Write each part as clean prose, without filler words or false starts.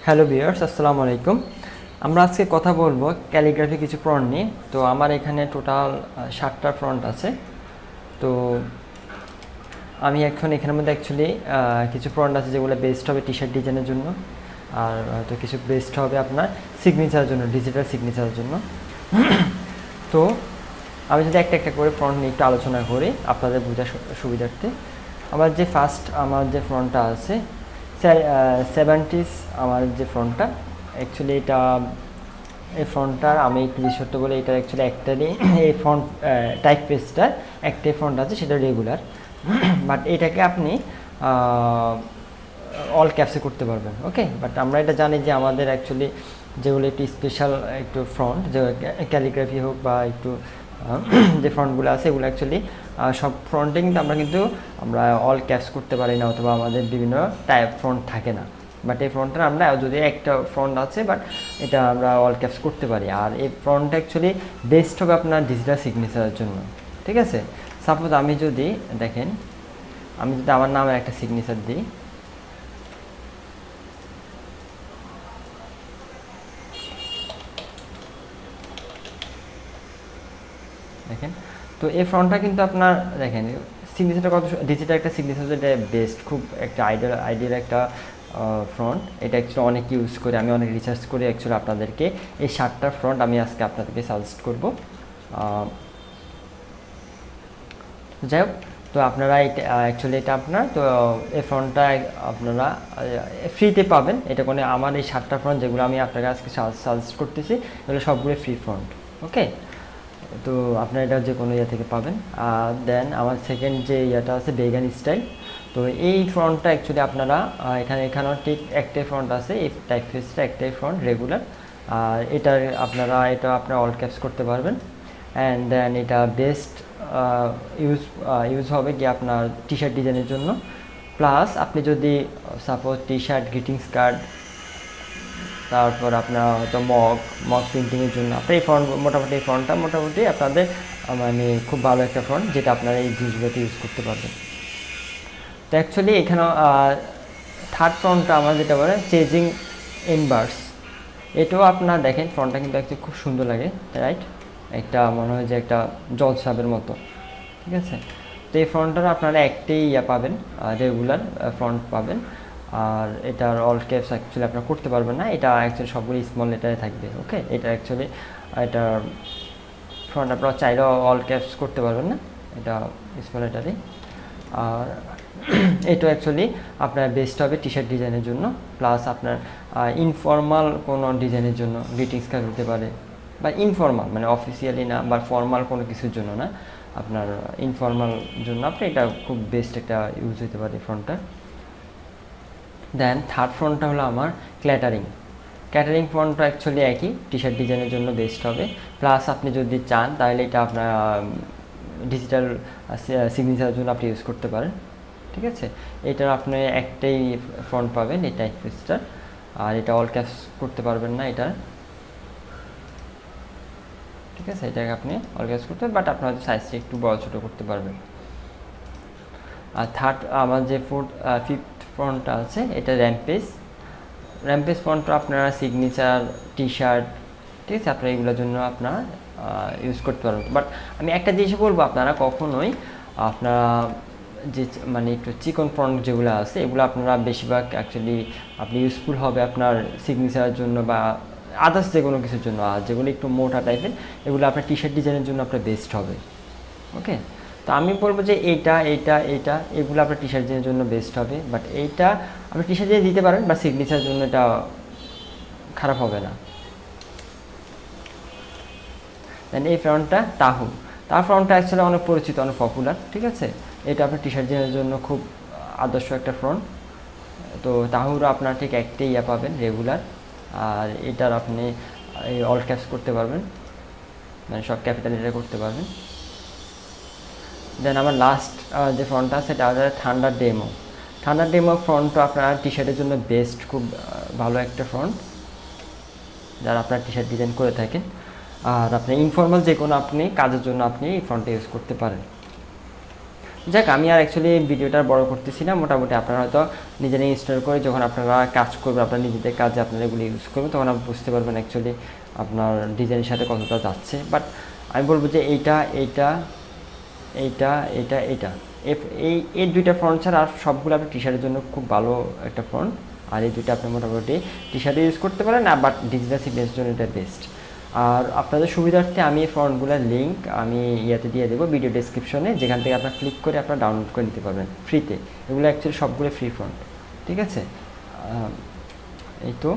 Hello viewers, আসসালামু আলাইকুম। আমরা আজকে কথা বলবো ক্যালিগ্রাফি কিছু ফ্রন্ট নিয়ে। তো আমার এখানে টোটাল 7টা ফ্রন্ট আছে। তো আমি এখন এখানের মধ্যে অ্যাকচুয়ালি কিছু ফ্রন্ট আছে যেগুলো বেস্ট হবে টি শার্ট ডিজাইনের জন্য, আর হয়তো কিছু বেস্ট হবে আপনার সিগনেচারের জন্য, ডিজিটাল সিগনেচারের জন্য। তো আমি যদি একটা একটা করে ফ্রন্ট নিয়ে একটু আলোচনা করি আপনাদের বোঝার সুবিধার্থে। আমার যে ফ্রন্টটা আছে 70s, আমার যে ফ্রন্টটা অ্যাকচুয়ালি এই ফ্রন্টটার আমি একটু বিশেষত্ব বলে, এটার অ্যাকচুয়ালি একটারই এই ফ্রন্ট টাইপ পেজটার একটাই ফ্রন্ট আছে, সেটা রেগুলার। বাট এটাকে আপনি অল ক্যাপসে করতে পারবেন, ওকে। বাট আমরা এটা জানি যে আমাদের অ্যাকচুয়ালি যেগুলো একটু স্পেশাল একটু ফ্রন্ট, যে ক্যালিগ্রাফি হোক বা একটু যে ফ্রন্টগুলো আছে, এগুলো অ্যাকচুয়ালি সব ফ্রন্টে কিন্তু আমরা অল ক্যাপস করতে পারি না, অথবা আমাদের বিভিন্ন টাইপ ফ্রন্ট থাকে না। বাট এই ফ্রন্টটা আমরা যদি একটা ফ্রন্ট আছে, বাট এটা আমরা অল ক্যাপস করতে পারি। আর এই ফ্রন্টটা অ্যাকচুয়ালি বেস্ট হবে আপনার ডিজিটাল সিগনেচারের জন্য, ঠিক আছে। সাপোজ আমি যদি আমার নামের একটা সিগনেচার দিই, দেখেন। তো এই ফ্রন্টটা কিন্তু আপনার দেখেন সিগনেচারটা কত ডিজিটাল একটা সিগনেচার, এটা বেস্ট, খুব একটা আইডিয়াল একটা ফ্রন্ট। এটা অ্যাকচুয়ালি অনেক ইউজ করে, আমি অনেক রিসার্চ করে অ্যাকচুয়ালি আপনাদেরকে এই 7টা ফ্রন্ট আমি আজকে আপনাদেরকে সাজেস্ট করব। যাই হোক, তো আপনারা এটা অ্যাকচুয়ালি এটা আপনার তো এই ফ্রন্টটা আপনারা ফ্রিতে পাবেন। এটা কোনো আমার এই 7টা ফ্রন্ট যেগুলো আমি আপনাকে আজকে সাজেস্ট করতেছি, এগুলো সবগুলো ফ্রি ফ্রন্ট, ওকে। তো আপনারা এটা যে কোনো ইয়ে থেকে পাবেন। আর দেন আমার সেকেন্ড যে ইয়েটা আছে বেগান স্টাইল। তো এই ফ্রন্টটা অ্যাকচুয়ালি আপনারা এখানেও ঠিক একটাই ফ্রন্ট আছে, এই টাইপ ফেসটা একটাই ফ্রন্ট রেগুলার। আর এটা আপনারা অল ক্যাপস করতে পারবেন। অ্যান্ড দেন এটা বেস্ট ইউজ হবে কি আপনার টি শার্ট ডিজাইনের জন্য। প্লাস আপনি যদি suppose T shirt, greetings card, তারপর আপনার হয়তো মগ প্রিন্টিংয়ের জন্য আপনার এই ফ্রন্টটা মোটামুটি আপনাদের মানে খুব ভালো একটা ফ্রন্ট, যেটা আপনারা এই জিনিসগুলোতে ইউজ করতে পারবেন। তো অ্যাকচুয়ালি এখানে থার্ড ফ্রন্টটা আমার যেটা বলে চেজিং ইনভার্স, এটাও আপনার দেখেন ফ্রন্টটা কিন্তু একটু খুব সুন্দর লাগে, রাইট? একটা মনে হয় যে একটা জলছাপের মতো, ঠিক আছে। তো এই ফ্রন্টটার আপনারা একটাই পাবেন, রেগুলার ফ্রন্ট পাবেন। আর এটার অল ক্যাপস অ্যাকচুয়ালি আপনারা করতে পারবেন না, এটা অ্যাকচুয়ালি সবগুলো স্মল লেটারে থাকবে, ওকে। এটা অ্যাকচুয়ালি এটার ফ্রন্ট আপনারা চাইলেও অল ক্যাপস করতে পারবেন না, এটা স্মল লেটারে। আর এটা অ্যাকচুয়ালি আপনার বেস্ট হবে টি শার্ট ডিজাইনের জন্য, প্লাস আপনার ইনফর্মাল কোনো ডিজাইনের জন্য, গ্রিটিংস কার্ড হতে পারে, বা ইনফর্মাল মানে অফিসিয়ালি না বা ফর্মাল কোনো কিছুর জন্য না, আপনার ইনফর্মাল জন্য আপনি এটা খুব বেস্ট একটা ইউজ হতে পারে ফ্রন্টটা। দেন থার্ড ফ্রন্টটা হলো আমার ক্যাটারিং ফ্রন্টটা অ্যাকচুয়ালি একই, টি শার্ট ডিজাইনের জন্য বেস্ট হবে। প্লাস আপনি যদি চান তাহলে এটা আপনার ডিজিটাল সিগনেচারের জন্য আপনি ইউজ করতে পারেন, ঠিক আছে। এটার আপনি একটাই ফ্রন্ট পাবেন, এই টাইপ ফেসটার। আর এটা অল ক্যাপস করতে পারবেন না এটা, ঠিক আছে। এটাকে আপনি অল ক্যাপস করতে পারবেন, বাট আপনার হয়তো সাইজটা একটু বড় ছোটো করতে পারবেন। আর আমার যে ফিফথ ফ্রন্টটা আছে, এটা র্যাম্পেজ ফ্রন্টটা আপনারা সিগনেচার, টি শার্ট, ঠিক আছে, আপনারা এগুলোর জন্য আপনারা ইউজ করতে পারবেন। বাট আমি একটা জিনিস বলবো, আপনারা কখনোই আপনারা যে মানে একটু চিকন ফ্রন্ট যেগুলো আছে, এগুলো আপনারা বেশিরভাগ অ্যাকচুয়ালি আপনি ইউজফুল হবে আপনার সিগনেচারের জন্য বা আদার্স যে কোনো কিছুর জন্য। আর যেগুলো একটু মোটা টাইপের, এগুলো আপনার টি শার্ট ডিজাইনের জন্য আপনার বেস্ট হবে, ওকে। তো আমি বলবো যে এইটা এগুলো আপনার টি শার্ট ডিজাইনের জন্য বেস্ট হবে। বাট এইটা আপনি টি শার্ট দিয়ে দিতে পারেন, বা সিগনেচারের জন্য এটা খারাপ হবে না। দেন এই ফ্রন্টটা তার ফ্রন্টটা অ্যাকচুয়ালি অনেক পরিচিত, অনেক পপুলার, ঠিক আছে। এটা আপনার টি শার্ট ডিজাইনের জন্য খুব আদর্শ একটা ফ্রন্ট। তো তাহুরও আপনার ঠিক একটাই পাবেন রেগুলার। আর এটার আপনি অল ক্যাপস করতে পারবেন, মানে সব ক্যাপিটাল লেটারে করতে পারবেন। দেন আমার লাস্ট যে ফ্রন্টটা আছে, সেটা হচ্ছে থান্ডার ডেমো ফ্রন্টটা আপনার টি শার্টের জন্য বেস্ট, খুব ভালো একটা ফ্রন্ট যারা আপনার টি শার্ট ডিজাইন করে থাকেন। আর আপনি ইনফর্মাল যে কোনো আপনি কাজের জন্য আপনি এই ফ্রন্টটা ইউজ করতে পারেন। যাক, আমি আর অ্যাকচুয়ালি ভিডিওটা বড় করতেছি না। মোটামুটি আপনারা হয়তো নিজেরা ইনস্টল করে যখন আপনারা কাজ করবেন, আপনার নিজেদের কাজে আপনারা এগুলো ইউজ করবেন, তখন আপনি বুঝতে পারবেন অ্যাকচুয়ালি আপনার ডিজাইনের সাথে কতটা যাচ্ছে। বাট আমি বলবো যে এইটা এই দুইটা ফন্ট ছাড়া আর সবগুলো আপনি টি শার্টের জন্য খুব ভালো একটা ফন্ট। আর এই দুইটা আপনি মোটামুটি টি শার্টে ইউজ করতে পারেন, বাট ডিজিটাল সিগনেচারের জন্য এটা বেস্ট। আর আপনাদের সুবিধার্থে আমি এই ফন্টগুলোর লিঙ্ক আমি ইয়াতে দিয়ে দেবো ভিডিও ডেসক্রিপশনে, যেখান থেকে আপনার ক্লিক করে আপনারা ডাউনলোড করে নিতে পারবেন ফ্রিতে। এগুলো অ্যাকচুয়ালি সবগুলো ফ্রি ফন্ট, ঠিক আছে। এই তো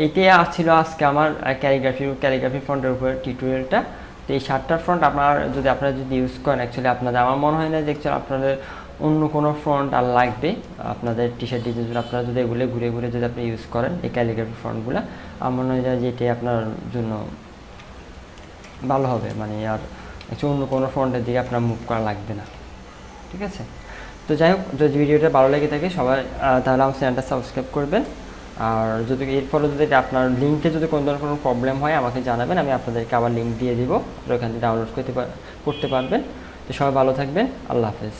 এইটাই ছিল আজকে আমার ক্যালিগ্রাফি ফন্টের উপরে টিউটোরিয়ালটা। তো এই 7টা ফন্ট আপনারা যদি ইউজ করেন, অ্যাকচুয়ালি আমার মনে হয় না যে অ্যাকচুয়ালি আপনাদের অন্য কোনো ফন্ট আর লাগবে আপনাদের টি শার্ট ডিজাইন। আপনারা যদি এগুলো ঘুরে ঘুরে যদি আপনি ইউজ করেন এই ক্যালিগ্রাফি ফন্টগুলো, আমার মনে হয় যে এটাই আপনার জন্য ভালো হবে। মানে আর অ্যাকচুয়ালি অন্য কোনো ফন্টের দিকে আপনার মুভ করা লাগবে না, ঠিক আছে। তো যাই হোক, যদি ভিডিওটা ভালো লেগে থাকে সবাই তাহলে আমার চ্যানেলটা সাবস্ক্রাইব করবেন। আর যদি এরপরে যদি আপনার লিঙ্কে যদি কোনো ধরনের কোনো প্রবলেম হয় আমাকে জানাবেন, আমি আপনাদেরকে আবার লিঙ্ক দিয়ে দিব, ওখান থেকে ডাউনলোড করতে পারবেন। তো সবাই ভালো থাকবেন, আল্লাহ হাফেজ।